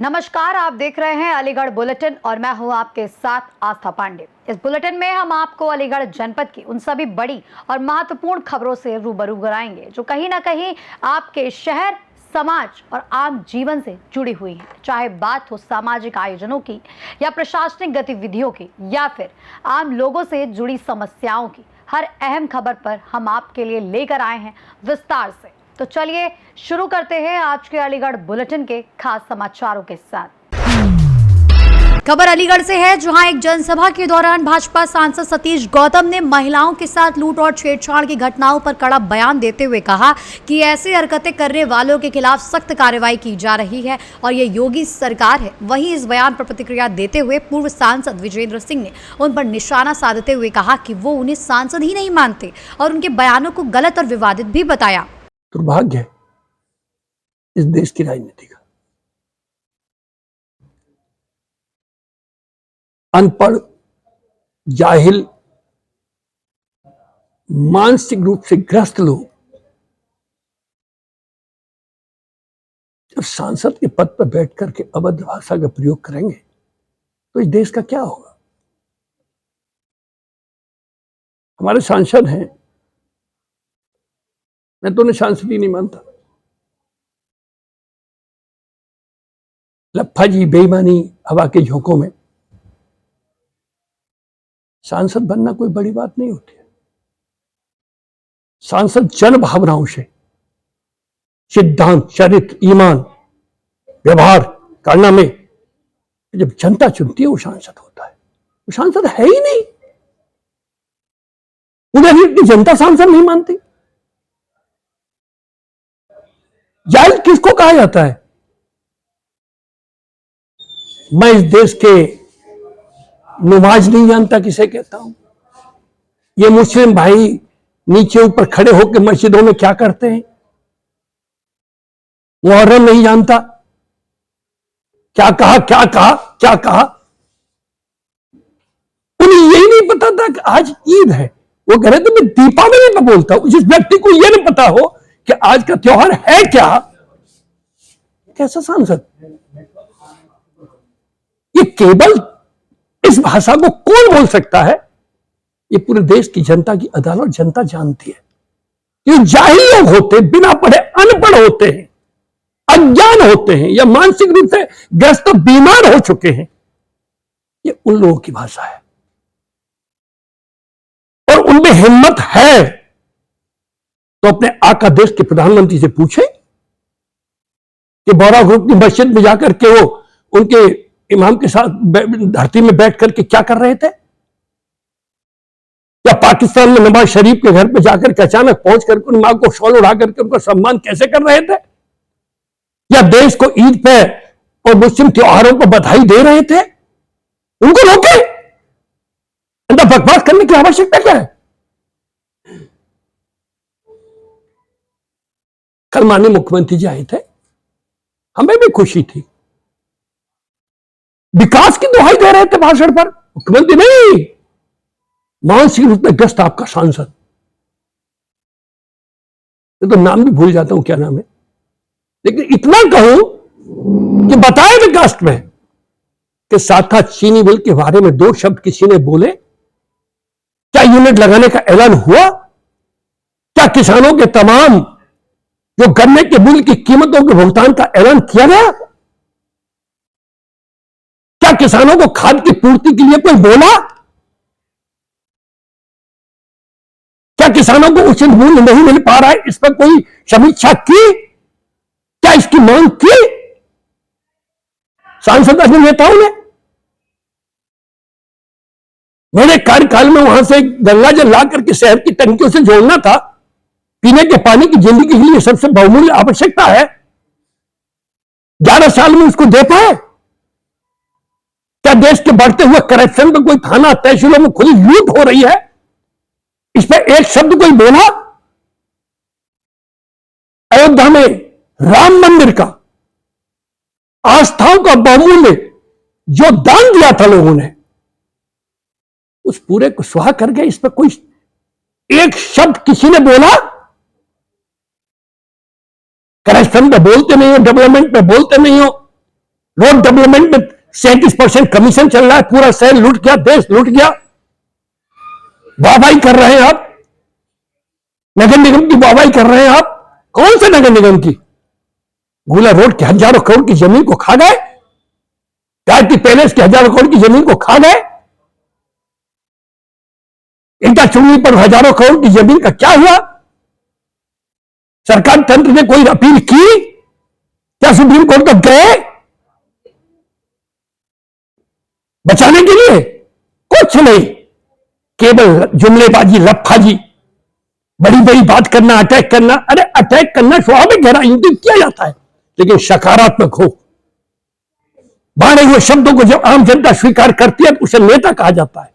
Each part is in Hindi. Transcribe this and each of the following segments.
नमस्कार, आप देख रहे हैं अलीगढ़ बुलेटिन और मैं हूं आपके साथ आस्था पांडे। इस बुलेटिन में हम आपको अलीगढ़ जनपद की उन सभी बड़ी और महत्वपूर्ण खबरों से रूबरू कराएंगे जो कहीं ना कहीं आपके शहर, समाज और आम जीवन से जुड़ी हुई है। चाहे बात हो सामाजिक आयोजनों की या प्रशासनिक गतिविधियों की या फिर आम लोगों से जुड़ी समस्याओं की, हर अहम खबर पर हम आपके लिए लेकर आए हैं विस्तार से। तो चलिए शुरू करते हैं आज के अलीगढ़ बुलेटिन के खास समाचारों के साथ। खबर अलीगढ़ से है, जहां एक जनसभा के दौरान भाजपा सांसद सतीश गौतम ने महिलाओं के साथ लूट और छेड़छाड़ की घटनाओं पर कड़ा बयान देते हुए कहा कि ऐसी हरकतें करने वालों के खिलाफ सख्त कार्रवाई की जा रही है और ये योगी सरकार है। वहीं इस बयान पर प्रतिक्रिया देते हुए पूर्व सांसद विजेंद्र सिंह ने उन पर निशाना साधते हुए कहा कि वो उन्हें सांसद ही नहीं मानते और उनके बयानों को गलत और विवादित भी बताया। दुर्भाग्य है इस देश की राजनीति का। अनपढ़, जाहिल, मानसिक रूप से ग्रस्त लोग जब सांसद के पद पर बैठ करके अभद्र भाषा का प्रयोग करेंगे तो इस देश का क्या होगा। हमारे सांसद हैं, मैं तो उन्हें सांसद ही नहीं मानता। लफ्फाजी, बेईमानी, हवा के झोंकों में सांसद बनना कोई बड़ी बात नहीं होती है। सांसद जन भावनाओं से, सिद्धांत, चरित्र, ईमान, व्यवहार, कारनामे, जब जनता चुनती है वो सांसद होता है। वो सांसद है ही नहीं, उन्हें जनता सांसद नहीं मानती। जाहिल किसको कहा जाता है? मैं इस देश के नमाज नहीं जानता किसे कहता हूं। ये मुस्लिम भाई नीचे ऊपर खड़े होकर मस्जिदों में क्या करते हैं, मुहर्रम नहीं जानता। क्या कहा क्या कहा क्या कहा, उन्हें यही नहीं पता था कि आज ईद है। वो कह रहे थे मैं दीपावली में बोलता हूं। जिस व्यक्ति को यह नहीं पता हो कि आज का त्योहार है क्या, कैसा सांसद? ये केवल इस भाषा को कौन बोल सकता है? ये पूरे देश की जनता की अदालत, जनता जानती है। ये जाहिल लोग होते हैं, बिना पढ़े अनपढ़ होते हैं, अज्ञान होते हैं या मानसिक रूप से ग्रस्त बीमार हो चुके हैं, ये उन लोगों की भाषा है। और उनमें हिम्मत है तो अपने आका देश के प्रधानमंत्री से पूछे कि बोरा ग्रुप की मस्जिद में जाकर के वो उनके इमाम के साथ धरती में बैठ करके क्या कर रहे थे, या पाकिस्तान में नवाज शरीफ के घर पे जाकर के अचानक पहुंच करके उन मां को शॉल उड़ा करके उनका सम्मान कैसे कर रहे थे, या देश को ईद पे और मुस्लिम त्योहारों को बधाई दे रहे थे। उनको रोके, बकवास करने की आवश्यकता क्या है? कल माननीय मुख्यमंत्री जी आए थे, हमें भी खुशी थी। विकास की दुहाई दे रहे थे भाषण पर। मुख्यमंत्री नहीं, मानसिक रूप में ग्रस्त आपका सांसद। मैं तो नाम भी भूल जाता हूं क्या नाम है, लेकिन इतना कहूं कि बताए विकास में कि साथा चीनी मिल के बारे में दो शब्द किसी ने बोले? क्या यूनिट लगाने का ऐलान हुआ? क्या किसानों के तमाम जो गन्ने के मूल्य की कीमतों के भुगतान का ऐलान किया गया? क्या किसानों को खाद की पूर्ति के लिए कोई बोला? क्या किसानों को उचित मूल्य नहीं मिल पा रहा है, इस पर कोई समीक्षा की? क्या इसकी मांग की सांसद अन्य नेताओं ने? मेरे कार्यकाल में वहां से गंगा जल ला करके शहर की टंकियों से जोड़ना था। पीने के पानी की जिंदगी के लिए सबसे बहुमूल्य आवश्यकता है। 11 साल में उसको दे पाए? क्या देश के बढ़ते हुए करप्शन पर कोई थाना, तहसीलों में खुली लूट हो रही है, इस पर एक शब्द कोई बोला? अयोध्या में राम मंदिर का, आस्थाओं का बहुमूल्य जो दान दिया था लोगों ने, उस पूरे को सुहा कर गए। इस पर कोई एक शब्द किसी ने बोला? करप्शन पे बोलते नहीं हो, डेवलपमेंट पे बोलते नहीं हो, रोड डेवलपमेंट में 37% कमीशन चल रहा है, पूरा शहर लूट गया, देश लूट गया। वाहवाही कर रहे हैं आप, नगर निगम की वाहवाही कर रहे हैं आप। कौन से नगर निगम की? गुला रोड के हजारों करोड़ की जमीन को खा गए, गायत्री पैलेस के हजारों करोड़ की जमीन को खा गए। इंटा चुनरी पर हजारों करोड़ की जमीन का क्या हुआ? सरकार तंत्र ने कोई अपील की? क्या सुप्रीम कोर्ट तक गए बचाने के लिए? कुछ नहीं, केवल जुमलेबाजी, लफाजी, बड़ी बड़ी बात करना, अटैक करना। अरे अटैक करना स्वाभाविक है, राजनीति किया जाता है, लेकिन सकारात्मक हो। बाणे हुए शब्दों को जब आम जनता स्वीकार करती है तो उसे नेता कहा जाता है,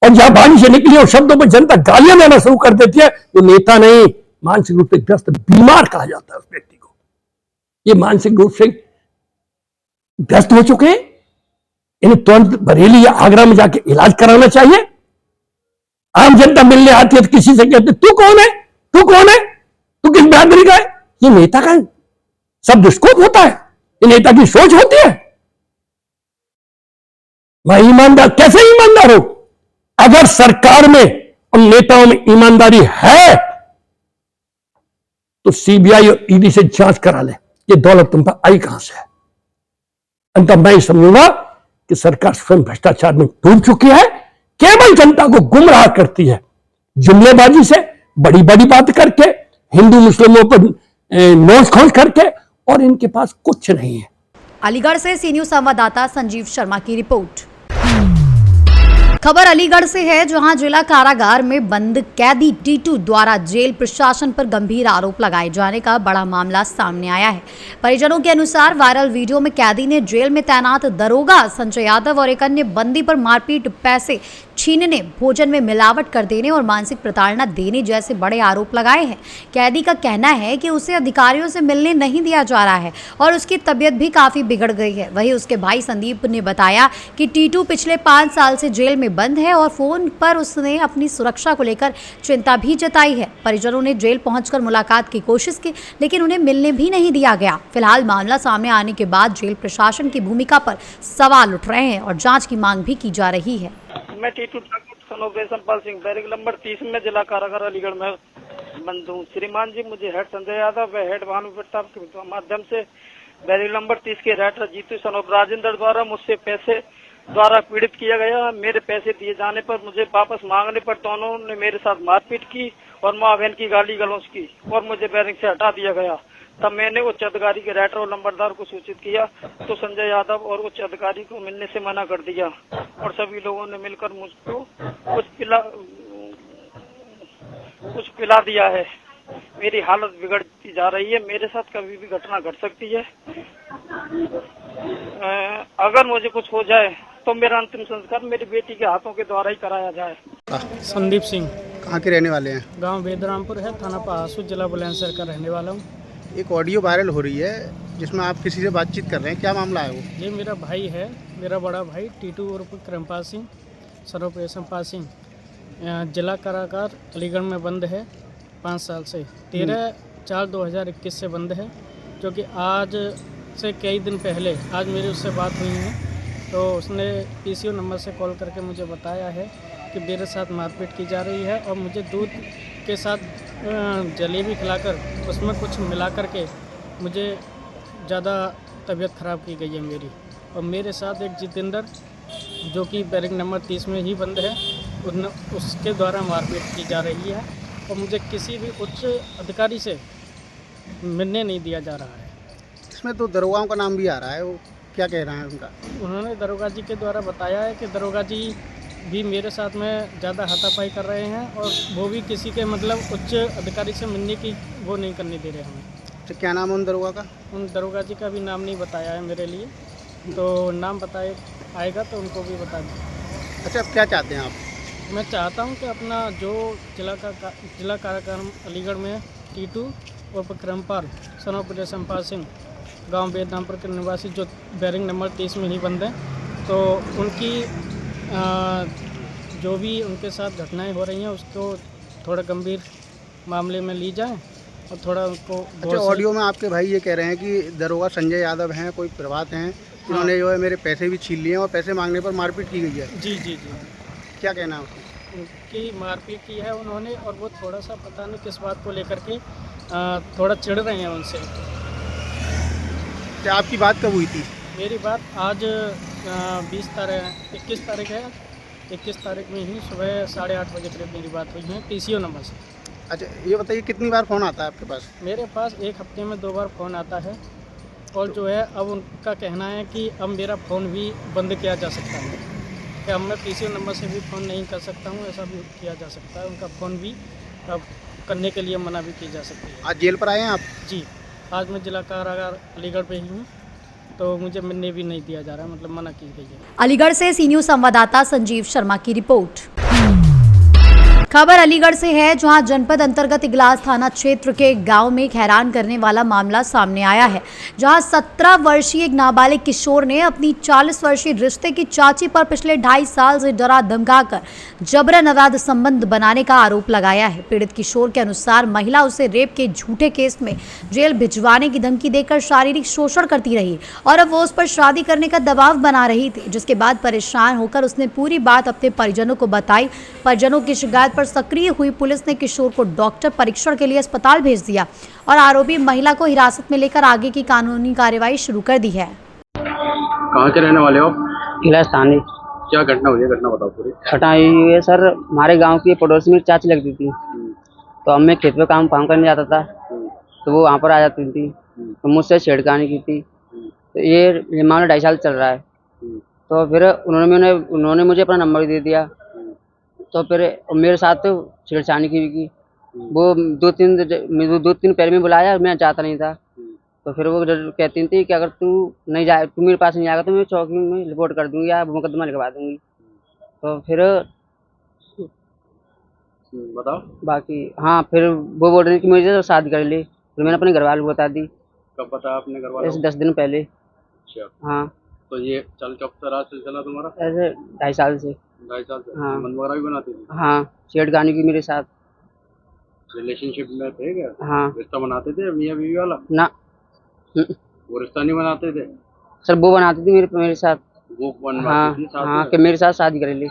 और जहां वाणी से निकली और शब्दों पर जनता गालियां देना शुरू कर देती है तो नेता नहीं, मानसिक रूप से ग्रस्त बीमार कहा जाता है उस व्यक्ति को। ये मानसिक रूप से ग्रस्त हो चुके हैं, इन्हें तुरंत बरेली या आगरा में जाके इलाज कराना चाहिए। आम जनता मिलने आती है तो किसी से कहते तू कौन है, तू कौन है, तू किस बिरादरी का है? ये नेता का शब्द स्कोप होता है, ये नेता की सोच होती है। मैं ईमानदार, कैसे ईमानदार हो? अगर सरकार में और नेताओं में ईमानदारी है तो सीबीआई और ईडी से जांच करा ले, ये दौलत तुम पर आई कहां से है। अंत मैं समझूंगा कि सरकार स्वयं भ्रष्टाचार में डूब चुकी है, केवल जनता को गुमराह करती है, जुमलेबाजी से, बड़ी बड़ी बात करके, हिंदू मुस्लिमों पर नोच खोज करके, और इनके पास कुछ नहीं है। अलीगढ़ से सी न्यूज संवाददाता संजीव शर्मा की रिपोर्ट। खबर अलीगढ़ से है, जहां जिला कारागार में बंद कैदी टीटू द्वारा जेल प्रशासन पर गंभीर आरोप लगाए जाने का बड़ा मामला सामने आया है। परिजनों के अनुसार वायरल वीडियो में कैदी ने जेल में तैनात दरोगा संजय यादव और एक अन्य बंदी पर मारपीट, पैसे छीनने, भोजन में मिलावट कर देने और मानसिक प्रताड़ना देने जैसे बड़े आरोप लगाए हैं। कैदी का कहना है कि उसे अधिकारियों से मिलने नहीं दिया जा रहा है और उसकी तबीयत भी काफी बिगड़ गई है। वहीं उसके भाई संदीप ने बताया कि टीटू पिछले 5 साल से जेल में बंद है और फोन पर उसने अपनी सुरक्षा को लेकर चिंता भी जताई है। परिजनों ने जेल पहुंचकर मुलाकात की कोशिश की, लेकिन उन्हें मिलने भी नहीं दिया गया। फिलहाल मामला सामने आने के बाद जेल प्रशासन की भूमिका पर सवाल उठ रहे हैं और जांच की मांग भी की जा रही है। मैं टीटू सनोपरेशन सिंह बैरिक नंबर 30 में जिला कारागार अलीगढ़ में बंद हूँ। श्रीमान जी, मुझे हेड संजय यादव व हेड भानु प्रताप के माध्यम से बैरिक नंबर 30 के राइटर जीतू सनोप राजेंद्र द्वारा मुझसे पैसे द्वारा पीड़ित किया गया। मेरे पैसे दिए जाने पर मुझे वापस मांगने पर दोनों ने मेरे साथ मारपीट की और माँ बहन की गाली गलौज की और मुझे बैरिक से हटा दिया गया। तब मैंने उच्च अधिकारी के राइटर और नंबरदार को सूचित किया तो संजय यादव और उच्च अधिकारी को मिलने से मना कर दिया और सभी लोगों ने मिलकर मुझको कुछ पिला दिया है। मेरी हालत बिगड़ती जा रही है, मेरे साथ कभी भी घटना घट सकती है। अगर मुझे कुछ हो जाए तो मेरा अंतिम संस्कार मेरी बेटी के हाथों के द्वारा ही कराया जाए। संदीप सिंह, कहाँ के रहने वाले हैं? गांव बेदरामपुर है, थाना पहासू, जिला बुलंदशहर का रहने वाला हूँ। एक ऑडियो वायरल हो रही है जिसमें आप किसी से बातचीत कर रहे हैं, क्या मामला है वो? ये मेरा भाई है, मेरा बड़ा भाई टीटू उर्फ कृमपाल सिंह, सरोपरेशन पाल सिंह, जिला कारागार अलीगढ़ में बंद है 5 साल से। 13/4/2021 से बंद है, जो कि आज से कई दिन पहले आज मेरी उससे बात हुई है तो उसने पीसीओ नंबर से कॉल करके मुझे बताया है कि मेरे साथ मारपीट की जा रही है और मुझे दूध के साथ जलेबी खिलाकर उसमें कुछ मिला करके मुझे ज़्यादा तबीयत ख़राब की गई है मेरी। और मेरे साथ एक जितेंद्र जो कि बैरिक नंबर 30 में ही बंद है, उसके द्वारा मारपीट की जा रही है और मुझे किसी भी उच्च अधिकारी से मिलने नहीं दिया जा रहा है। इसमें तो दरोगाओं का नाम भी आ रहा है, वो क्या कह रहे हैं उनका? उन्होंने दरोगा जी के द्वारा बताया है कि दरोगा जी भी मेरे साथ में ज़्यादा हाथापाई कर रहे हैं और वो भी किसी के मतलब उच्च अधिकारी से मिलने की वो नहीं करने दे रहे हमें। तो क्या नाम है उन दरोगा का? उन दरोगा जी का भी नाम नहीं बताया है मेरे लिए, तो नाम बताए आएगा तो उनको भी बता दें। अच्छा, अब क्या चाहते हैं आप? मैं चाहता हूं कि अपना जो जिला कारागार अलीगढ़ में टीटू और कृमपाल सनोपरेशन पाल सिंह, गाँव बेदरामपुर के निवासी जो बैरिक नंबर 30 में ही बंद हैं, तो उनकी जो भी उनके साथ घटनाएं हो रही हैं उसको थोड़ा गंभीर मामले में ली जाए और थोड़ा उनको अच्छा, गौर से- ऑडियो में आपके भाई ये कह रहे हैं कि दरोगा संजय यादव हैं, कोई प्रभात हैं, जिन्होंने जो है मेरे पैसे भी छीन लिए हैं और पैसे मांगने पर मारपीट की गई है। जी जी जी क्या कहना है उसका? उनकी मारपीट की है उन्होंने, और वो थोड़ा सा पता नहीं किस बात को लेकर के थोड़ा चिढ़ रहे हैं उनसे। क्या आपकी बात कब हुई थी? मेरी बात आज 21 तारीख है, 21 तारीख में ही सुबह 8:30 बजे करीब मेरी बात हुई है PCO नंबर से। अच्छा, ये बताइए कितनी बार फ़ोन आता है आपके पास? मेरे पास एक हफ्ते में 2 बार फ़ोन आता है, और जो है अब उनका कहना है कि अब मेरा फ़ोन भी बंद किया जा सकता है, कि अब मैं PCO नंबर से भी फ़ोन नहीं कर सकता हूँ, ऐसा भी किया जा सकता है। उनका फ़ोन भी अब करने के लिए मना भी की जा सकती है। आज जेल पर आए हैं आप? जी, आज मैं जिला कारागार अलीगढ़ पे ही हूँ, तो मुझे मिलने भी नहीं दिया जा रहा है, मतलब मना की गई है। अलीगढ़ से सी न्यूज़ संवाददाता संजीव शर्मा की रिपोर्ट। खबर अलीगढ़ से है, जहां जनपद अंतर्गत इगलास थाना क्षेत्र के एक गांव में एक हैरान करने वाला मामला सामने आया है, जहां 17 वर्षीय एक नाबालिग किशोर ने अपनी 40 वर्षीय रिश्ते की चाची पर पिछले 2.5 साल से डरा धमकाकर जबरन अवैध संबंध बनाने का आरोप लगाया है। पीड़ित किशोर के अनुसार महिला उसे रेप के झूठे केस में जेल भिजवाने की धमकी देकर शारीरिक शोषण करती रही और अब वो उस पर शादी करने का दबाव बना रही थी, जिसके बाद परेशान होकर उसने पूरी बात अपने परिजनों को बताई। परिजनों की शिकायत पर सक्रिय हुई पुलिस ने किशोर को डॉक्टर परीक्षण के लिए अस्पताल भेज दिया और आरोपी महिला को हिरासत में लेकर आगे की कानूनी कार्रवाई शुरू कर दी है। कहाँ के रहने वाले हो आप? इलाज थाने। क्या घटना हुई है, घटना बताओ पूरी। घटना हुई है सर, हमारे गांव की पड़ोस में एक चाची लगती थी, तो अब मैं खेत पे काम करने जाता था, तो वो वहाँ पर आ जाती थी, तो मुझसे छेड़खानी की थी। तो ये मामला 2.5 साल चल रहा है। तो फिर उन्होंने मुझे अपना नंबर दे दिया, तो फिर मेरे साथ तो छेड़छानी की। वो 2-3 पैर में बुलाया, मैं जाता नहीं था। तो फिर वो कहती थी कि अगर तू मेरे पास नहीं आएगा तो मैं चौकी में रिपोर्ट कर दूंगी या मुकदमा लिखवा दूंगी। तो फिर बताओ। बाकी हाँ, फिर वो बोल रही कि मुझे तो शादी कर ली, फिर मैंने अपने घर वालों को बता दी। कब बताया आपने घर वालों ऐसे को? 10 दिन पहले। अच्छा, हाँ, तो ये कब से रहा सिलसिला तुम्हारा? ऐसे 2.5 साल से। 2.5 साल से? हाँ। संबंध वगैरह भी बनाती थी? हाँ, छेड़खानी की मेरे साथ। रिलेशनशिप में थे क्या? हाँ। रिश्ता बनाते थे मियाँ बीवी वाला? ना। वो रिश्ता नहीं बनाते थे? सर वो बनाती थी मेरे साथ। वो हाँ बनवाती थी साथ हाँ, में? कि मेरे साथ शादी कर ली।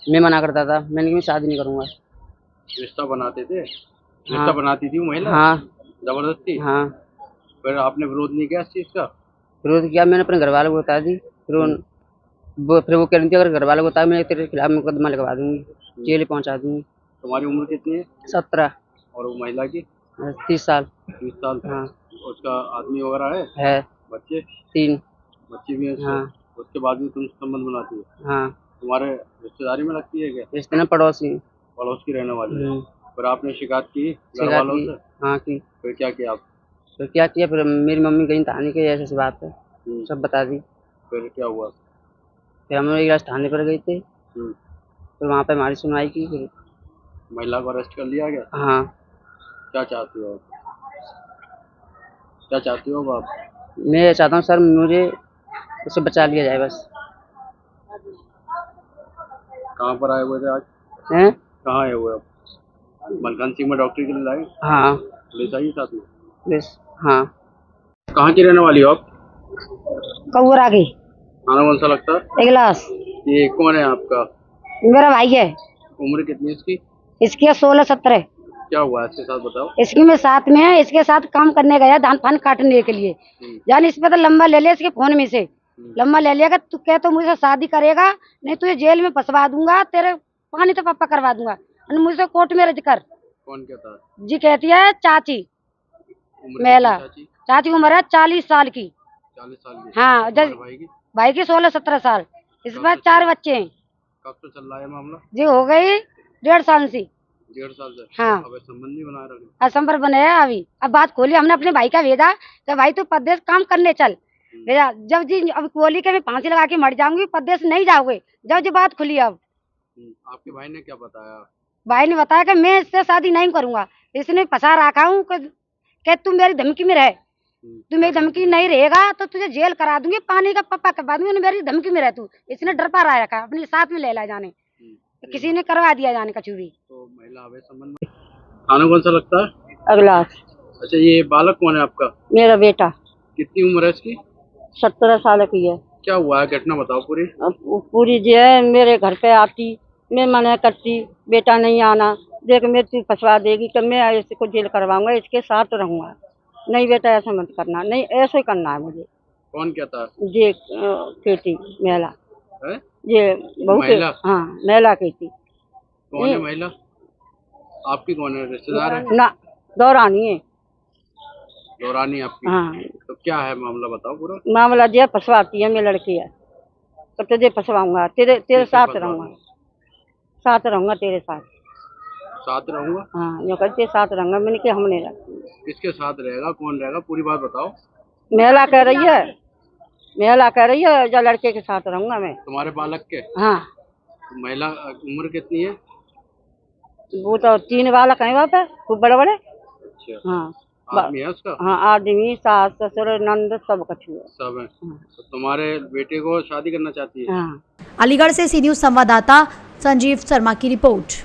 मैं मना करता था, मैंने कहा मैं शादी नहीं करूँगा। रिश्ता बनाते थे? रिश्ता हाँ। बनाती थी वो महिला? हाँ जबरदस्ती? हाँ, फिर आपने विरोध नहीं किया इस चीज का? विरोध किया, मैंने अपने घर वालों को बता दी। फिर वो कह रही थी अगर घर वालों को बता मैं तेरे खिलाफ मुकदमा लगवा दूंगी, जेल पहुंचा दूंगी। तुम्हारी उम्र कितनी है? 17। और वो महिला की? 30 साल। 30 साल? हाँ। उसका आदमी वगैरह है। बच्चे? 3। बच्चे भी हैं उसके? हाँ। उसके बाद भी तुम संबंध बनाती है? हाँ, तुम्हारे रिश्तेदारी में लगती है क्या? रिश्ते में पड़ोसी। पड़ोस की रहने वाली है? फिर आपने शिकायत की घर शिकायत वालों की। से? हाँ की। फिर क्या किया आप? तो क्या किया, फिर मेरी मम्मी कहीं थाने के ऐसी बात है, सब बता दी। फिर क्या हुआ? फिर हम लोग इलाज थाने पर गए थे, हम्म, फिर वहाँ पे हमारी सुनवाई की। फिर महिला को अरेस्ट कर लिया गया? हाँ, क्या चाहती हो आप? क्या चाहती हो अब आप? मैं चाहता हूँ सर मुझे उससे बचा लिया जाए बस। कहाँ पर आए हुए थे आज? हैं? कहाँ आए हुए आप? मलकान सिंह में डॉक्टर के लिए लाए? हाँ पुलिस आई साथ में? बस। हाँ, कहाँ की रहने वाली हो आप? कौरा की खाना कौन सा लगता है? इगलास। ये कौन है आपका? मेरा भाई है, उम्र कितनी है इसकी? इसकी 16-17। क्या हुआ इसके साथ बताओ? इसकी में साथ में है, इसके साथ काम करने गया धान फान काटने के लिए। यानी इस पे तो लंबा ले लिया, इसके फोन में से लंबा ले लिया, तू कह तो मुझसे शादी करेगा नहीं तुझे जेल में फंसवा दूंगा, तेरे पानी तो पापा करवा दूंगा, मुझसे कोर्ट में रज कर। कौन कहता है? जी कहती है चाची, उम्र महिला कितनी चाची? चाची की उम्र है 40 साल की। 40 साल की? हाँ, तुम्हारे भाई की? भाई की 16-17 साल। इस पर 4 बच्चे हैं कब से चल रहा है मामला? जी, हो गई 1.5 साल से। 1.5 साल से? हाँ। अब संबंध नहीं बना रहे? असंभव बनाया अभी। अब बात खोली हमने अपने भाई का भेजा कि भाई तू परदेश काम करने चल। भेजा जब जी अब बोली कि मैं फांसी लगा के मर जाऊंगी, परदेश नहीं जाओगे। जब जी बात खुली अब आपके भाई ने क्या बताया? भाई ने बताया कि मैं इससे शादी नहीं करूंगा, इसने फंसा रखा हूँ कि तू मेरी धमकी में रहे, तू मेरी धमकी नहीं रहेगा तो तुझे जेल करा दूंगी, पानी का पप्पा करवा दूंगी, मेरी धमकी में रह तू। इसने डर पा रखा अपने साथ में ले ला जाने, किसी ने करवा दिया जाने कछु भी। तो महिला अवैध संबंध में थाना कौन सा लगता है? अगला अच्छा, ये बालक कौन है आपका? मेरा बेटा कितनी उम्र है इसकी? 17 साल की है। क्या हुआ है, घटना बताओ पूरी। अब पूरी जो है मेरे घर पे आती, मैं मना करती, बेटा नहीं आना, देख मैं तू फंसवा देगी कि मैं ऐसे को जेल करवाऊंगा, इसके साथ रहूंगा। नहीं बेटा ऐसा मत करना, नहीं ऐसे ही करना है मुझे। कौन कहता है? ये खेती महिला, है? ये बहू के, महिला? हाँ महिला खेती। कौन है महिला? आपकी कौन है, रिश्तेदार है? ना दौरानी है। दौरानी आपकी? हाँ तो क्या है मामला, बताओ पूरा। मामला जो है फंसवाती है, मैं लड़की है तो तुझे फंसवाऊंगा, तेरे तेरे किससे साथ फंसवाती? रहूंगा, साथ रहूंगा तेरे साथ। साथ रहूंगा? हाँ जो करते साथ रहूंगा, मैंने कि हम नहीं रहते। किसके साथ रहेगा, कौन रहेगा, पूरी बात बताओ। महिला कह रही है, महिला कह रही है जो लड़के के साथ रहूंगा मैं। तुम्हारे बालक के? हाँ तो महिला उम्र कितनी है? वो तो 3 बालक हैं वहाँ पे, खूब बड़े बड़े। अच्छा, हाँ आदमी है उसका? हाँ आदमी, सास ससुर नंद सब कछु है। सब है। तो तुम्हारे बेटे को शादी करना चाहती है? हाँ। अलीगढ़ से सी न्यूज संवाददाता संजीव शर्मा की रिपोर्ट।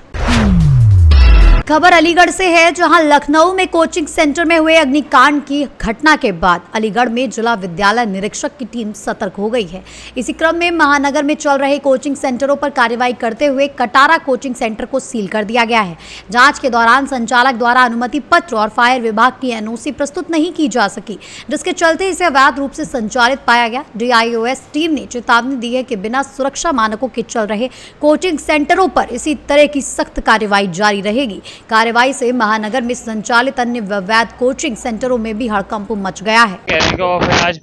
खबर अलीगढ़ से है, जहां लखनऊ में कोचिंग सेंटर में हुए अग्निकांड की घटना के बाद अलीगढ़ में जिला विद्यालय निरीक्षक की टीम सतर्क हो गई है। इसी क्रम में महानगर में चल रहे कोचिंग सेंटरों पर कार्रवाई करते हुए कटारा कोचिंग सेंटर को सील कर दिया गया है। जांच के दौरान संचालक द्वारा अनुमति पत्र और फायर विभाग की एनओसी प्रस्तुत नहीं की जा सकी, जिसके चलते इसे अवैध रूप से संचालित पाया गया। DIOS टीम ने चेतावनी दी है कि बिना सुरक्षा मानकों के चल रहे कोचिंग सेंटरों पर इसी तरह की सख्त कार्रवाई जारी रहेगी। कार्रवाई से महानगर में संचालित अन्य अवैध कोचिंग सेंटरों में भी हड़कंप मच गया है। आज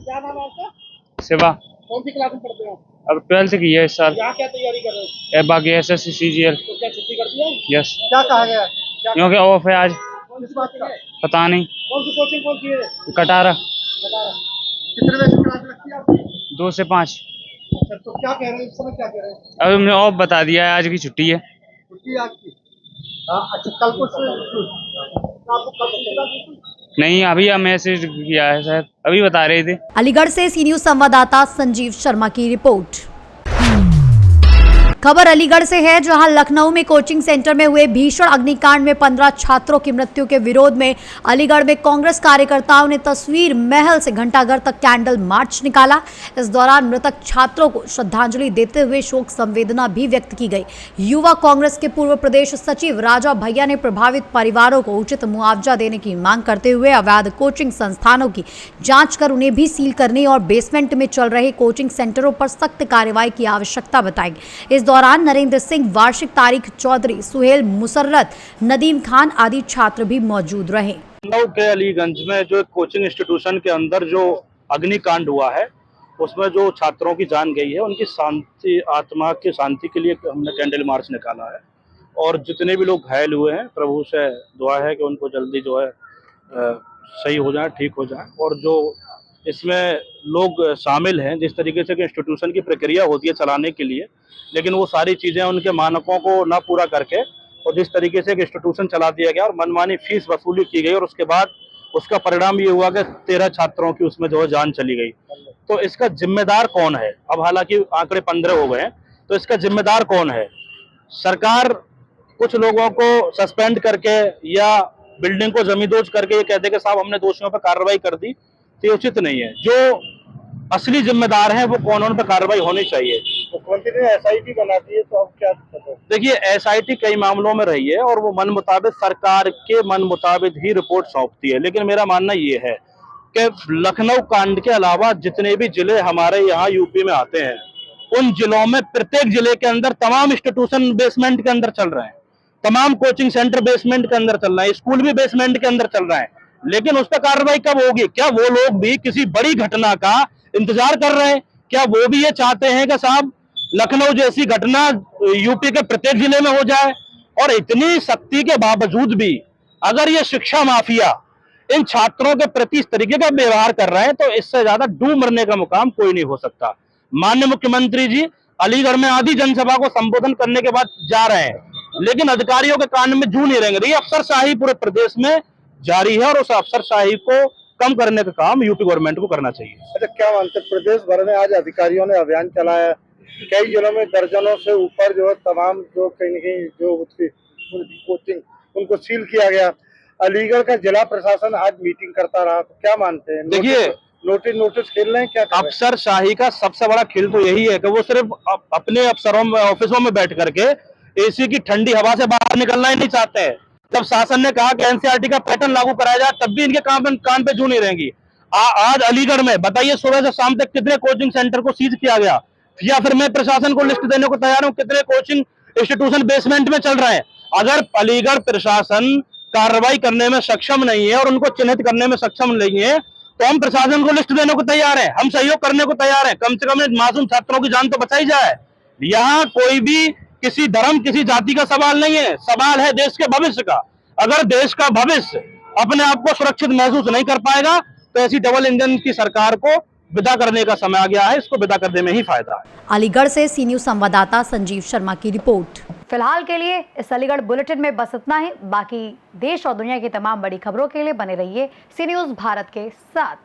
शिवा कौन सी क्लास में पढ़ते हो? अब 12th की है इस साल। यहाँ क्या तैयारी कर रहे हो? बाकी SSC CGL। तो क्या छुट्टी कर दिया? यस, क्या कहा गया? क्योंकि ऑफ है आज। किस बात का? पता नहीं, कौन सी कोचिंग कौन सी है? कटारा। कितने बजे से क्लास लगती है आपकी? 2 से 5। अच्छा, तो क्या कह रहे हैं इस समय, क्या कह रहे हैं? अभी हमने ऑफ बता दिया है, आज की छुट्टी है। छुट्टी आज की? अच्छा, कल को आपको कल से नहीं, अभी हम मैसेज किया है शायद, अभी बता रहे थे। अलीगढ़ से सी न्यूज संवाददाता संजीव शर्मा की रिपोर्ट। खबर अलीगढ़ से है, जहां लखनऊ में कोचिंग सेंटर में हुए भीषण अग्निकांड में 15 छात्रों की मृत्यु के विरोध में अलीगढ़ में कांग्रेस कार्यकर्ताओं ने तस्वीर महल से घंटाघर तक कैंडल मार्च निकाला। इस दौरान मृतक छात्रों को श्रद्धांजलि देते हुए शोक संवेदना भी व्यक्त की गई। युवा कांग्रेस के पूर्व प्रदेश सचिव राजा भैया ने प्रभावित परिवारों को उचित मुआवजा देने की मांग करते हुए अवैध कोचिंग संस्थानों की जांच कर उन्हें भी सील करने और बेसमेंट में चल रहे कोचिंग सेंटरों पर सख्त कार्रवाई की आवश्यकता बताई। इस दौरान नरेंद्र सिंह, वार्षिक, तारिक चौधरी, सुहेल मुसर्रत, नदीम खान आदि छात्र भी मौजूद रहे। लखनऊ के अलीगंज में जो कोचिंग इंस्टीट्यूशन के अंदर जो अग्निकांड हुआ है, उसमें जो छात्रों की जान गई है, उनकी शांति, आत्मा की शांति के लिए हमने कैंडल मार्च निकाला है। और जितने भी लोग घायल हुए हैं, प्रभु से दुआ है कि उनको जल्दी जो है सही हो जाए, ठीक हो जाए। और जो इसमें लोग शामिल हैं, जिस तरीके से कि इंस्टीट्यूशन की प्रक्रिया होती है चलाने के लिए, लेकिन वो सारी चीज़ें उनके मानकों को ना पूरा करके और जिस तरीके से इंस्टीट्यूशन चला दिया गया और मनमानी फीस वसूली की गई, और उसके बाद उसका परिणाम ये हुआ कि 13 छात्रों की उसमें जो है जान चली गई। तो इसका जिम्मेदार कौन है? अब हालांकि आंकड़े 15 हो गए हैं, तो इसका जिम्मेदार कौन है? सरकार कुछ लोगों को सस्पेंड करके या बिल्डिंग को जमींदोज करके ये कहते कि साहब हमने दोषियों पर कार्रवाई कर दी, तो ये उचित नहीं है। जो असली जिम्मेदार हैं वो कौन, उन पर कार्रवाई होनी चाहिए। मुख्यमंत्री ने SIT बना दी है, तो अब क्या? देखिए, SIT कई मामलों में रही है और वो मन मुताबिक, सरकार के मन मुताबिक ही रिपोर्ट सौंपती है। लेकिन मेरा मानना ये है कि लखनऊ कांड के अलावा जितने भी जिले हमारे यहाँ यूपी में आते हैं, उन जिलों में प्रत्येक जिले के अंदर तमाम इंस्टीट्यूशन बेसमेंट के अंदर चल रहे हैं, तमाम कोचिंग सेंटर बेसमेंट के अंदर चल रहे हैं, स्कूल भी बेसमेंट के अंदर चल रहे हैं। लेकिन उस पर कार्रवाई कब होगी? क्या वो लोग भी किसी बड़ी घटना का इंतजार कर रहे हैं? क्या वो भी ये चाहते हैं कि साहब लखनऊ जैसी घटना यूपी के प्रत्येक जिले में हो जाए? और इतनी सख्ती के बावजूद भी अगर ये शिक्षा माफिया इन छात्रों के प्रति इस तरीके का व्यवहार कर रहे हैं, तो इससे ज्यादा डूब मरने का मुकाम कोई नहीं हो सकता। माननीय मुख्यमंत्री जी अलीगढ़ में आधी जनसभा को संबोधन करने के बाद जा रहे हैं, लेकिन अधिकारियों के कान में जूं नहीं रहेंगे। ये अफसरशाही पूरे प्रदेश में जारी है और उस अफसरशाही को कम करने का काम यूपी गवर्नमेंट को करना चाहिए। अच्छा, क्या मानते हैं, प्रदेश भर में आज अधिकारियों ने अभियान चलाया, कई जिलों में दर्जनों से ऊपर जो है तमाम जो कहीं न कहीं जो कोचिंग उनको सील किया गया। अलीगढ़ का जिला प्रशासन आज मीटिंग करता रहा, तो क्या मानते हैं? देखिए, नोटिस खेल रहे हैं क्या कर रहे हैं? अफसरशाही का सबसे बड़ा खेल तो यही है कि वो सिर्फ अपने अफसरों में ऑफिसों में बैठ करके एसी की ठंडी हवा से बाहर निकलना ही नहीं चाहते हैं। जब शासन ने कहा कि एनसीईआरटी का पैटर्न लागू कराया जाए, तब भी इनके कान पे जू नहीं रहेंगी। आज अलीगढ़ में बताइए सुबह से शाम तक कितने कोचिंग सेंटर को सीज किया गया, या फिर मैं प्रशासन को लिस्ट देने को तैयार हूं कितने कोचिंग इंस्टीट्यूशन बेसमेंट में चल रहे हैं। अगर अलीगढ़ प्रशासन कार्रवाई करने में सक्षम नहीं है और उनको चिन्हित करने में सक्षम नहीं है, तो हम प्रशासन को लिस्ट देने को तैयार हैं, हम सहयोग करने को तैयार हैं। कम से कम मासूम छात्रों की जान तो बचाई जाए। यहाँ कोई भी किसी धर्म किसी जाति का सवाल नहीं है, सवाल है देश के भविष्य का। अगर देश का भविष्य अपने आप को सुरक्षित महसूस नहीं कर पाएगा, तो ऐसी डबल इंजन की सरकार को विदा करने का समय आ गया है। इसको विदा करने में ही फायदा है। अलीगढ़ से सी न्यूज़ संवाददाता संजीव शर्मा की रिपोर्ट। फिलहाल के लिए इस अलीगढ़ बुलेटिन में बस इतना ही। बाकी देश और दुनिया की तमाम बड़ी खबरों के लिए बने रहिए सी न्यूज़ भारत के साथ।